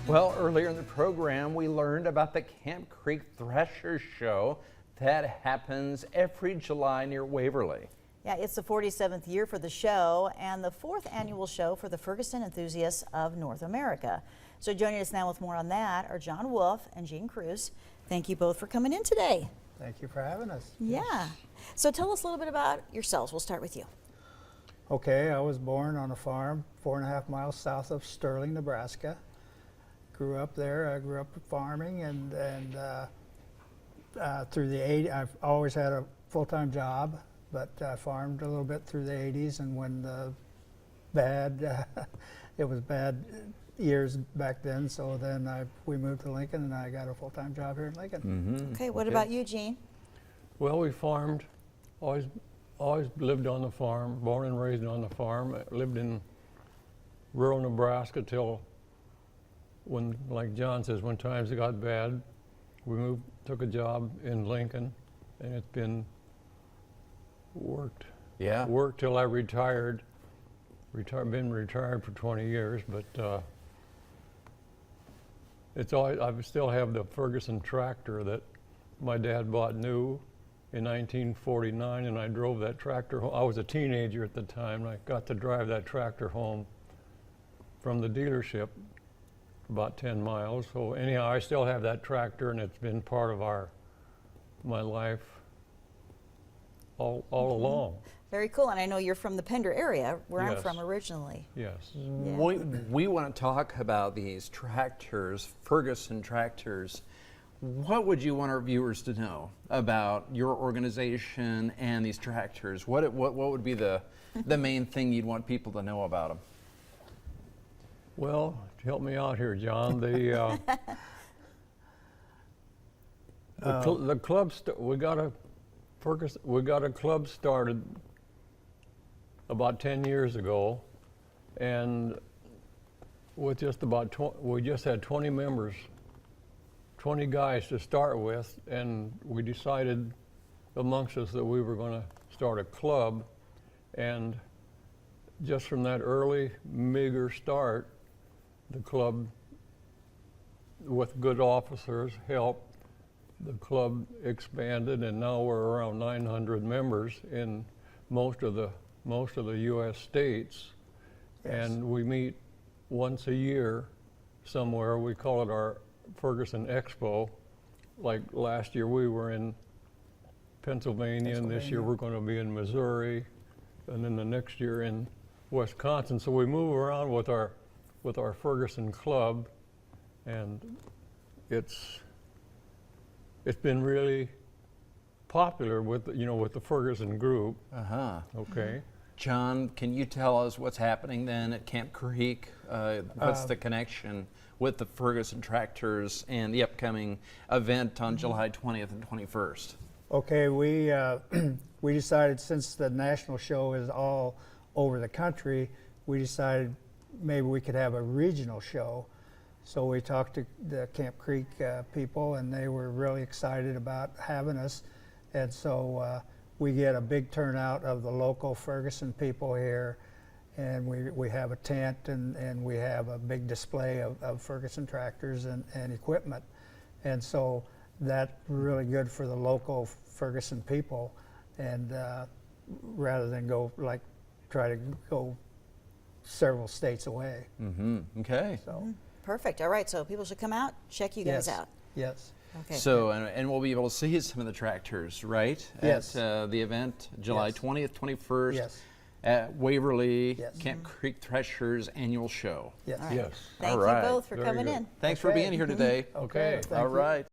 Well, earlier in the program, we learned about the Camp Creek Threshers show that happens every July near Waverly. Yeah, it's the 47th year for the show and the 4th annual show for the Ferguson enthusiasts of North America. So joining us now with more on that are John Wolf and Jean Cruz. Thank you both for coming in today. Thank you for having us. Yeah. So tell us a little bit about yourselves. We'll start with you. Okay, I was born on a farm 4.5 miles south of Sterling, Nebraska. Grew up there. I grew up farming and through the 80s, I've always had a full-time job, but I farmed a little bit through the 80s, and when the it was bad years back then, so then we moved to Lincoln and I got a full-time job here in Lincoln. Mm-hmm. Okay, what about you, Jean? Well, we farmed, always lived on the farm, born and raised on the farm. I lived in rural Nebraska till when, like John says, when times got bad, we moved, took a job in Lincoln, and it's been worked till I retired. Been retired for 20 years, but it's always, I still have the Ferguson tractor that my dad bought new in 1949, and I drove that tractor home. I was a teenager at the time, and I got to drive that tractor home from the dealership about 10 miles. So anyhow, I still have that tractor, and it's been part of my life all along. Very cool, and I know you're from the Pender area, where I'm Yes. from originally. Yes. Yeah. We want to talk about these tractors, Ferguson tractors. What would you want our viewers to know about your organization and these tractors? What would be the main thing you'd want people to know about them? Well, help me out here, John. The club we got a club started about 10 years ago, and with just about we just had 20 members, 20 guys to start with, and we decided amongst us that we were going to start a club. And just from that early meager start, the club, with good officers' help, the club expanded, and now we're around 900 members in most of the U.S. states. Yes. And we meet once a year somewhere. We call it our Ferguson Expo. Like last year we were in Pennsylvania, and this year we're going to be in Missouri, and then the next year in Wisconsin. So we move around with our Ferguson club, and it's been really popular with the Ferguson group. Okay. John, can you tell us what's happening then at Camp Creek? What's the connection with the Ferguson tractors and the upcoming event on July 20th and 21st? Okay, we decided, since the national show is all over the country, we decided maybe we could have a regional show. So we talked to the Camp Creek people, and they were really excited about having us. And so we get a big turnout of the local Ferguson people here, and we have a tent, and we have a big display of Ferguson tractors and equipment. And so that's really good for the local Ferguson people, and rather than try to go several states away. Mm-hmm. Okay. So. Perfect. All right, so people should come out, check you guys out. Yes. Okay. So, and we'll be able to see some of the tractors, right? Yes. At the event, July 20th, 21st. Yes. At Waverly, Yes. Camp Creek Threshers annual show. Yes. All right. Yes. Thank All right. you both for Very coming good. in. Thanks for being here today. Okay. Thank All you. right.